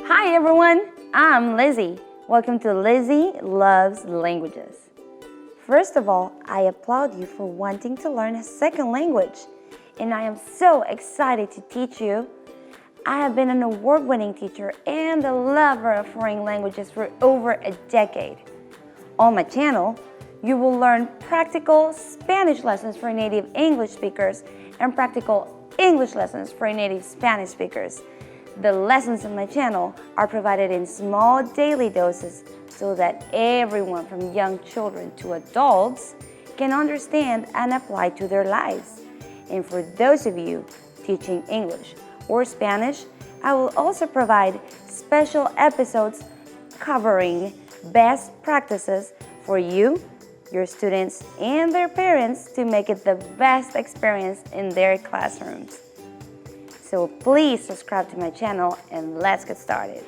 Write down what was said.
Hi everyone, I'm Lizzy. Welcome to Lizzy Loves Languages. First of all, I applaud you for wanting to learn a second language, and I am so excited to teach you. I have been an award-winning teacher and a lover of foreign languages for over a decade. On my channel, you will learn practical Spanish lessons for native English speakers and practical English lessons for native Spanish speakers. The lessons on my channel are provided in small daily doses so that everyone from young children to adults can understand and apply to their lives. And for those of you teaching English or Spanish, I will also provide special episodes covering best practices for you, your students, and their parents to make it the best experience in their classrooms. So please subscribe to my channel and let's get started.